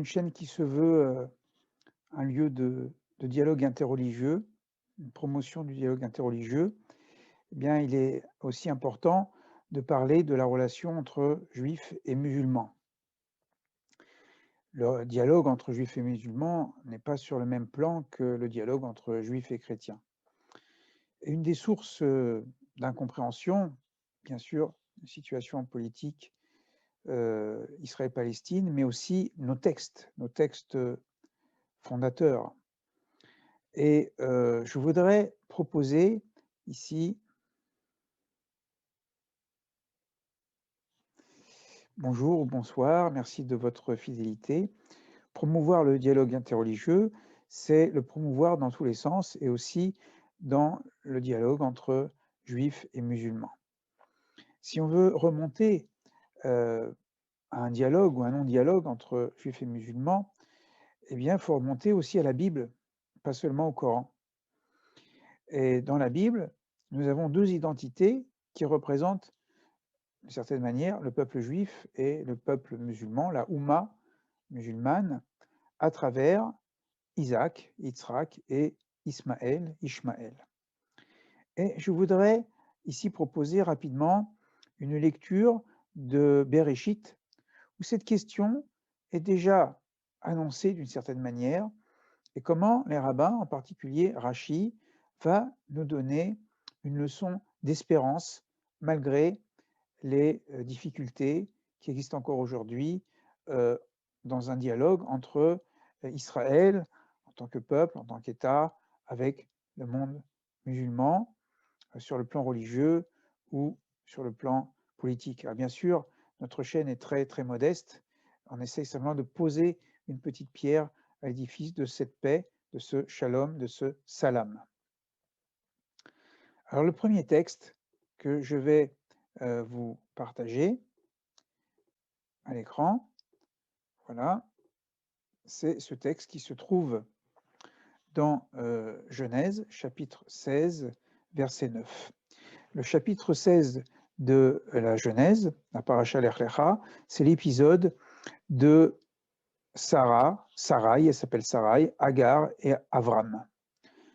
chaîne qui se veut un lieu de dialogue interreligieux, une promotion du dialogue interreligieux, eh bien, il est aussi important de parler de la relation entre juifs et musulmans. Le dialogue entre juifs et musulmans n'est pas sur le même plan que le dialogue entre juifs et chrétiens. Et une des sources d'incompréhension, bien sûr, la situation politique Israël-Palestine, mais aussi nos textes fondateurs. Et je voudrais proposer ici, bonjour ou bonsoir, merci de votre fidélité. Promouvoir le dialogue interreligieux, c'est le promouvoir dans tous les sens et aussi dans le dialogue entre juifs et musulmans. Si on veut remonter à un dialogue ou un non-dialogue entre juifs et musulmans, eh bien, il faut remonter aussi à la Bible, pas seulement au Coran. Et dans la Bible, nous avons deux identités qui représentent, d'une certaine manière, le peuple juif et le peuple musulman, la Oumma musulmane, à travers Isaac, Yitzhak et Ishmaël. Et je voudrais ici proposer rapidement une lecture de Bereshit, où cette question est déjà annoncée d'une certaine manière, et comment les rabbins, en particulier Rashi, va nous donner une leçon d'espérance malgré les difficultés qui existent encore aujourd'hui dans un dialogue entre Israël en tant que peuple, en tant qu'État, avec le monde musulman sur le plan religieux ou sur le plan politique. Alors bien sûr, notre chaîne est très très modeste. On essaye simplement de poser une petite pierre à l'édifice de cette paix, de ce shalom, de ce salam. Alors le premier texte que je vais vous partager à l'écran, voilà, c'est ce texte qui se trouve dans Genèse, chapitre 16, verset 9. Le chapitre 16 de la Genèse, la Paracha Lech Lecha, c'est l'épisode de Sarai, elle s'appelle Sarai, Agar et Avram.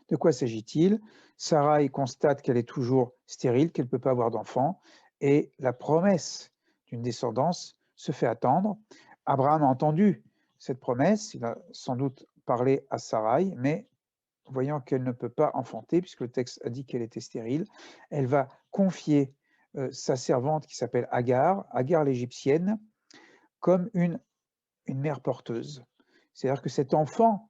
De quoi s'agit-il? Sarai constate qu'elle est toujours stérile, qu'elle ne peut pas avoir d'enfant, et la promesse d'une descendance se fait attendre. Abraham a entendu cette promesse, il a sans doute parlé à Sarai, mais voyant qu'elle ne peut pas enfanter, puisque le texte a dit qu'elle était stérile, elle va confier sa servante qui s'appelle Agar l'égyptienne, comme une mère porteuse. C'est-à-dire que cet enfant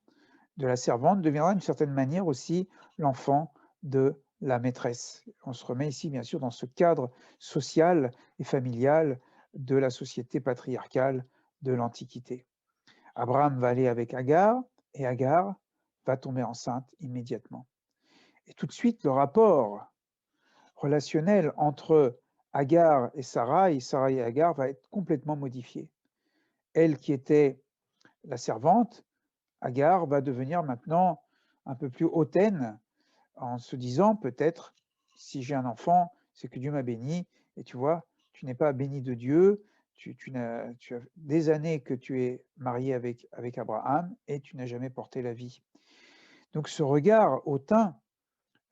de la servante deviendra d'une certaine manière aussi l'enfant de la maîtresse. On se remet ici, bien sûr, dans ce cadre social et familial de la société patriarcale de l'Antiquité. Abraham va aller avec Agar, et Agar va tomber enceinte immédiatement. Et tout de suite, le rapport relationnel entre Agar et Sarai et Agar va être complètement modifié. Elle qui était la servante, Agar va devenir maintenant un peu plus hautaine en se disant peut-être si j'ai un enfant, c'est que Dieu m'a béni et tu vois, tu n'es pas béni de Dieu, tu as des années que tu es marié avec Abraham et tu n'as jamais porté la vie. Donc ce regard hautain,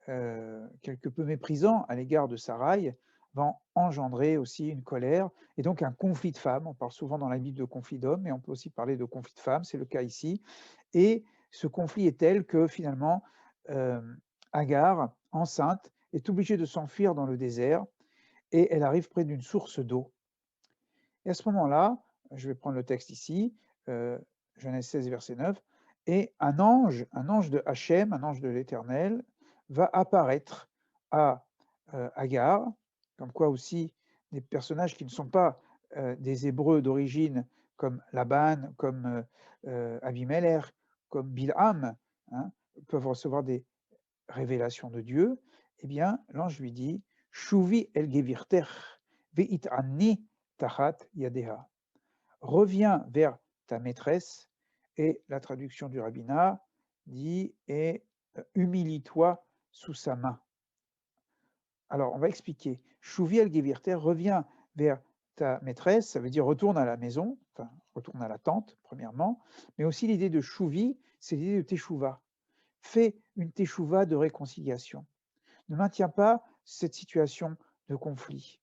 quelque peu méprisant à l'égard de Sarai, va engendrer aussi une colère et donc un conflit de femmes. On parle souvent dans la Bible de conflit d'hommes, mais on peut aussi parler de conflit de femmes, c'est le cas ici. Et ce conflit est tel que finalement, Agar, enceinte, est obligée de s'enfuir dans le désert et elle arrive près d'une source d'eau. Et à ce moment-là, je vais prendre le texte ici, Genèse 16, verset 9, et un ange de Hachem, un ange de l'Éternel, va apparaître à Agar, comme quoi aussi des personnages qui ne sont pas des Hébreux d'origine, comme Laban, comme Abimelech, comme Bilham, hein, peuvent recevoir des révélations de Dieu. Eh bien, l'ange lui dit, Shuvi el gevirter, ve'it'anni tachat yadeha. Reviens vers ta maîtresse, et la traduction du rabbinat dit et humilie-toi sous sa main. Alors, on va expliquer. Shuvi el gevirter, reviens vers ta maîtresse, ça veut dire retourne à la maison, enfin, retourne à la tente, premièrement, mais aussi l'idée de chouvi, c'est l'idée de teshuva. Fais une teshuva de réconciliation. Ne maintiens pas cette situation de conflit.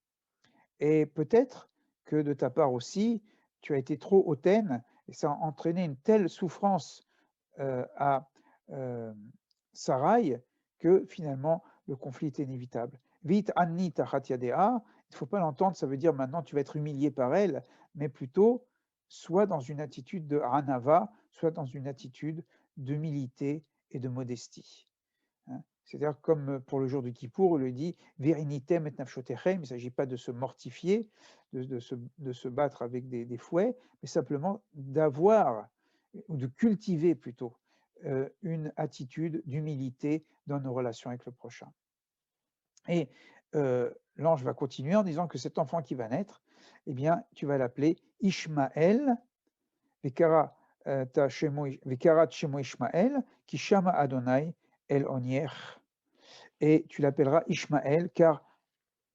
Et peut-être que de ta part aussi, tu as été trop hautaine et ça a entraîné une telle souffrance à Sarai que finalement le conflit est inévitable. Vite anni tachat yadea, il ne faut pas l'entendre, ça veut dire maintenant tu vas être humilié par elle, mais plutôt soit dans une attitude de hanava, soit dans une attitude d'humilité et de modestie. Hein. C'est-à-dire comme pour le jour du Kippour, il le dit Verinitem et nafshotechem, il ne s'agit pas de se mortifier, de se battre avec des fouets, mais simplement d'avoir, ou de cultiver plutôt, une attitude d'humilité dans nos relations avec le prochain. Et l'ange va continuer en disant que cet enfant qui va naître, eh bien, tu vas l'appeler Ishmaël, Vekarat Shemo Ishmaël, qui Shama Adonai El Onier. Et tu l'appelleras Ishmaël, car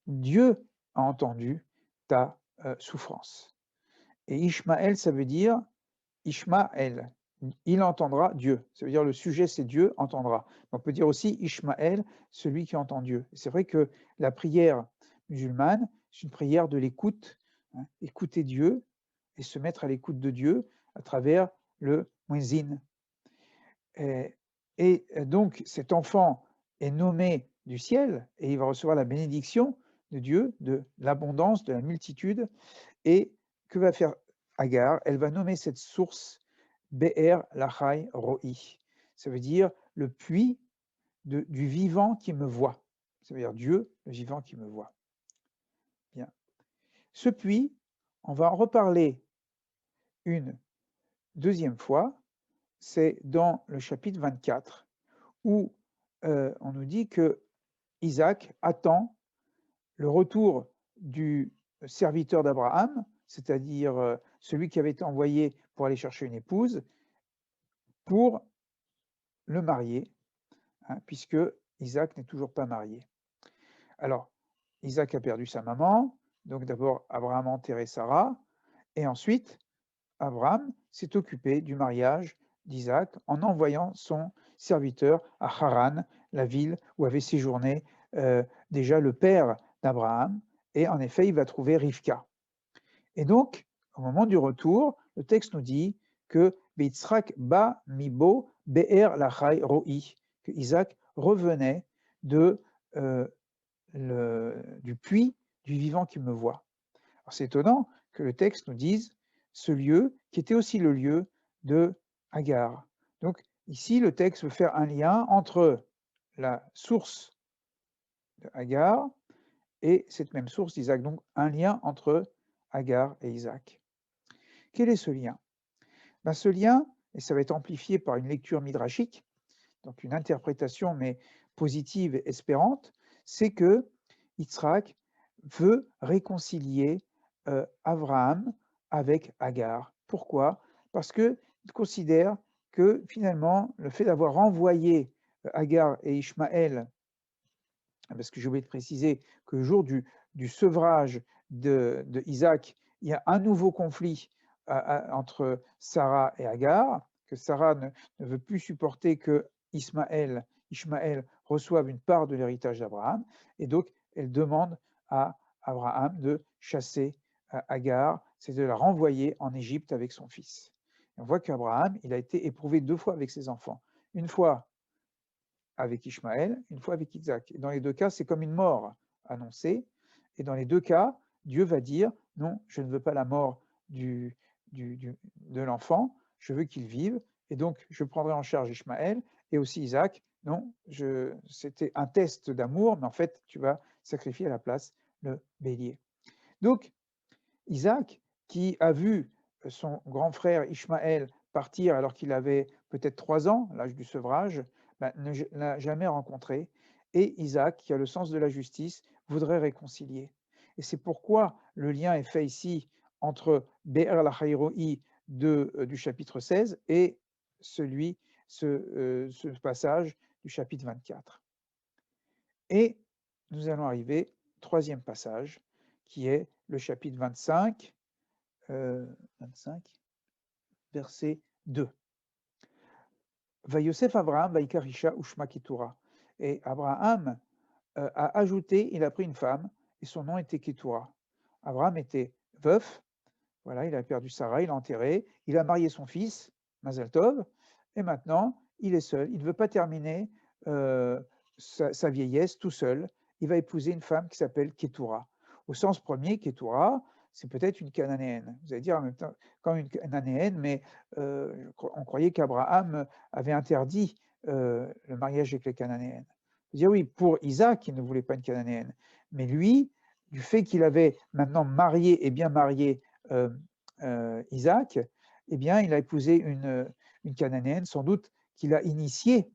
Dieu a entendu ta souffrance. Et Ishmaël, ça veut dire Ishmaël. Il entendra Dieu. Ça veut dire le sujet, c'est Dieu entendra. On peut dire aussi Ishmaël, celui qui entend Dieu. C'est vrai que la prière musulmane, c'est une prière de l'écoute, hein, écouter Dieu et se mettre à l'écoute de Dieu à travers le muezzin. Et donc cet enfant est nommé du ciel et il va recevoir la bénédiction de Dieu, de l'abondance, de la multitude. Et que va faire Agar? Elle va nommer cette source Be'er Lachai Ro'i. Ça veut dire le puits du vivant qui me voit. Ça veut dire Dieu, le vivant qui me voit. Bien. Ce puits, on va en reparler une deuxième fois, c'est dans le chapitre 24, où on nous dit que Isaac attend le retour du serviteur d'Abraham, c'est-à-dire celui qui avait été envoyé pour aller chercher une épouse, pour le marier, hein, puisque Isaac n'est toujours pas marié. Alors, Isaac a perdu sa maman, donc d'abord Abraham a enterré Sarah, et ensuite Abraham s'est occupé du mariage d'Isaac en envoyant son serviteur à Haran, la ville où avait séjourné déjà le père d'Abraham, et en effet, il va trouver Rivka. Et donc, au moment du retour, le texte nous dit que Yitzhak ba mibo be'er lachai ro'i, que Isaac revenait du puits du vivant qui me voit. Alors c'est étonnant que le texte nous dise ce lieu qui était aussi le lieu de Agar. Donc ici, le texte veut faire un lien entre la source de Agar et cette même source d'Isaac. Donc un lien entre Agar et Isaac. Quel est ce lien? Ce lien, et ça va être amplifié par une lecture midrashique, donc une interprétation mais positive et espérante, c'est que Yitzhak veut réconcilier Abraham avec Agar. Pourquoi? Parce qu'il considère que finalement, le fait d'avoir renvoyé Agar et Ishmaël, parce que j'ai oublié de préciser que le jour du sevrage de Isaac, il y a un nouveau conflit entre Sarah et Agar, que Sarah ne veut plus supporter que Ishmaël reçoive une part de l'héritage d'Abraham, et donc elle demande à Abraham de chasser Agar, c'est de la renvoyer en Égypte avec son fils. Et on voit qu'Abraham, il a été éprouvé 2 fois avec ses enfants. Une fois avec Ishmaël, une fois avec Isaac. Et dans les 2 cas, c'est comme une mort annoncée. Et dans les 2 cas, Dieu va dire, non, je ne veux pas la mort de l'enfant, je veux qu'il vive. Et donc, je prendrai en charge Ishmaël et aussi Isaac. Non, c'était un test d'amour, mais en fait, tu vas sacrifier à la place le bélier. Donc, Isaac, qui a vu son grand frère Ishmaël partir alors qu'il avait peut-être 3 ans, l'âge du sevrage, ne l'a jamais rencontré. Et Isaac, qui a le sens de la justice, voudrait réconcilier. Et c'est pourquoi le lien est fait ici entre Be'er Lachairoi du chapitre 16 et ce passage du chapitre 24. Et nous allons arriver au 3e passage, qui est le chapitre 25, 25, verset 2. Va Yosef Abraham, va Ikarisha Ushma Ketura. Et Abraham a ajouté, il a pris une femme, et son nom était Ketura. Abraham était veuf, voilà, il a perdu Sarah, il l'a enterré, il a marié son fils, Mazal Tov, et maintenant, il est seul. Il ne veut pas terminer sa vieillesse tout seul. Il va épouser une femme qui s'appelle Ketura. Au sens premier, Ketura, c'est peut-être une cananéenne. Vous allez dire en même temps, comme une cananéenne, mais on croyait qu'Abraham avait interdit le mariage avec les cananéennes. Vous dire oui, pour Isaac, il ne voulait pas une cananéenne. Mais lui, du fait qu'il avait maintenant marié et bien marié Isaac, eh bien, il a épousé une cananéenne, sans doute qu'il a initié,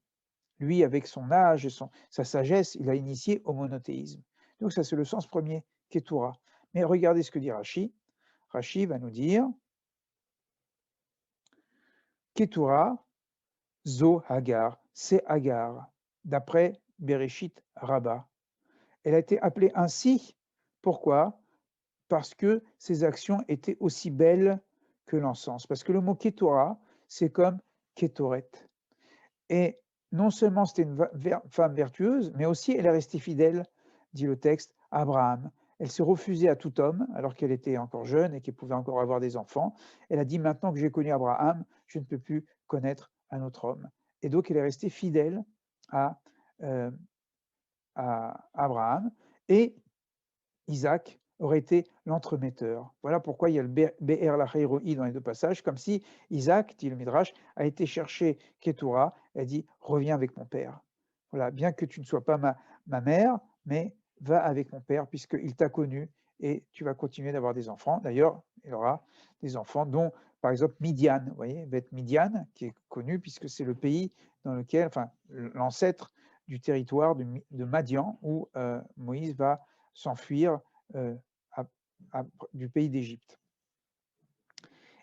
lui, avec son âge et sa sagesse, il a initié au monothéisme. Donc ça, c'est le sens premier, Ketura. Mais regardez ce que dit Rashi. Rashi va nous dire Ketura, Zo Hagar, c'est Hagar, d'après Bereshit Rabbah. Elle a été appelée ainsi. Pourquoi? Parce que ses actions étaient aussi belles que l'encens. Parce que le mot Ketura, c'est comme Ketoret. Et non seulement c'était une femme vertueuse, mais aussi elle est restée fidèle, dit le texte, à Abraham. Elle s'est refusée à tout homme, alors qu'elle était encore jeune et qu'elle pouvait encore avoir des enfants. Elle a dit, maintenant que j'ai connu Abraham, je ne peux plus connaître un autre homme. Et donc elle est restée fidèle à, euh, à Abraham. Et Isaac aurait été l'entremetteur. Voilà pourquoi il y a le Be'er Lachairoi dans les deux passages, comme si Isaac, dit le Midrash, a été chercher Ketura et a dit reviens avec mon père. Voilà, bien que tu ne sois pas ma mère, mais va avec mon père puisqu'il t'a connu et tu vas continuer d'avoir des enfants. D'ailleurs, il aura des enfants, dont par exemple Midian, vous voyez, Beth Midian, qui est connu puisque c'est le pays dans lequel, enfin, l'ancêtre du territoire de Madian où Moïse va s'enfuir du pays d'Égypte.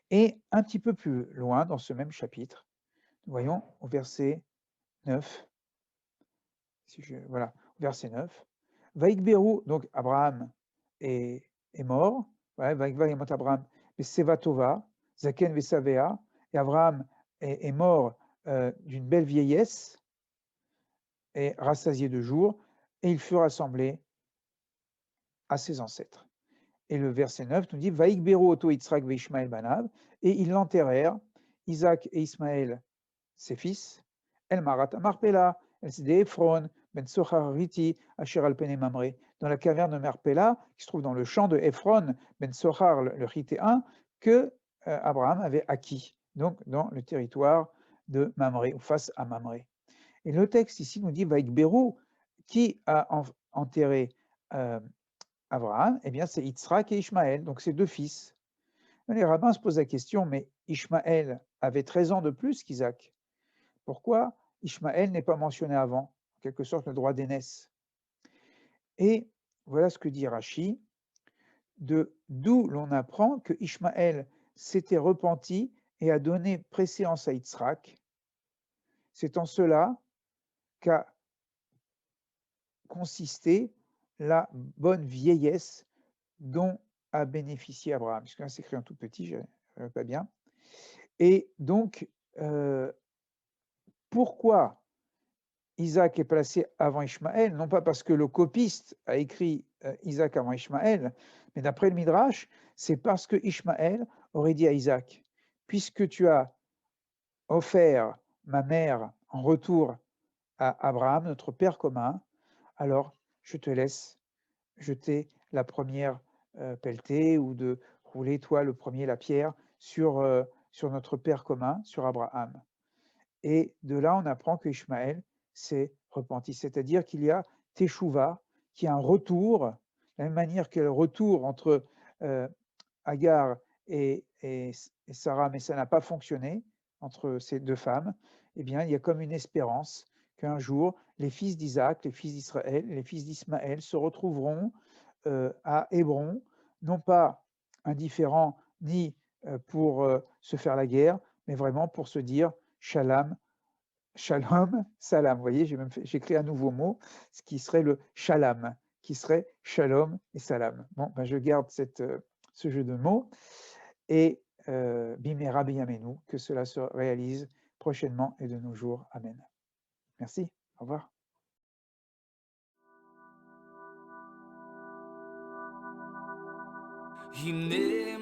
Et un petit peu plus loin, dans ce même chapitre, nous voyons au verset 9, voilà, verset 9, Vaikberu, donc Abraham est mort, Vaikva Yamot Abraham, Sevatova, Zaken Vesavea, et Abraham est mort d'une belle vieillesse et rassasié de jour, et il fut rassemblé à ses ancêtres. Et le verset 9 nous dit Vaikberu Oto Yitzhak veishmael banav, et ils l'enterrèrent, Isaac et Ismaël, ses fils, El Marat Marpella, El Side Ephron, Ben Sochar Riti, Asher Alpene Mamre, dans la caverne de Marpella, qui se trouve dans le champ de Ephron, Ben Sochar, le Ritéen, que Abraham avait acquis, donc dans le territoire de Mamré, ou face à Mamré. Et le texte ici nous dit Vaikberu, qui a enterré Abraham, eh bien c'est Yitzhak et Ishmaël, donc ses deux fils. Les rabbins se posent la question, mais Ishmaël avait 13 ans de plus qu'Isaac. Pourquoi Ishmaël n'est pas mentionné avant, en quelque sorte le droit d'aînesse? Et voilà ce que dit Rashi, d'où l'on apprend que Ishmaël s'était repenti et a donné préséance à Yitzhak. C'est en cela qu'a consisté la bonne vieillesse dont a bénéficié Abraham. Parce que là, c'est écrit en tout petit, je ne pas bien. Et donc, pourquoi Isaac est placé avant Ishmaël? Non pas parce que le copiste a écrit Isaac avant Ishmaël, mais d'après le Midrash, c'est parce que Ishmaël aurait dit à Isaac, puisque tu as offert ma mère en retour à Abraham, notre père commun, alors je te laisse jeter la première pelletée ou de rouler, toi, le premier, la pierre sur notre père commun, sur Abraham. Et de là, on apprend que Ishmaël s'est repenti, c'est-à-dire qu'il y a Teshuvah, qui est un retour, de la même manière que le retour entre Agar et Sarah, mais ça n'a pas fonctionné entre ces deux femmes, eh bien, il y a comme une espérance qu'un jour, les fils d'Isaac, les fils d'Israël, les fils d'Ismaël se retrouveront à Hébron, non pas indifférents ni pour se faire la guerre, mais vraiment pour se dire Shalom, Shalom, Salam. Vous voyez, j'ai créé un nouveau mot, ce qui serait le Shalom, qui serait Shalom et Salam. Bon, ben je garde ce jeu de mots. et bimera biyamenu, que cela se réalise prochainement et de nos jours. Amen. Merci, au revoir. הנה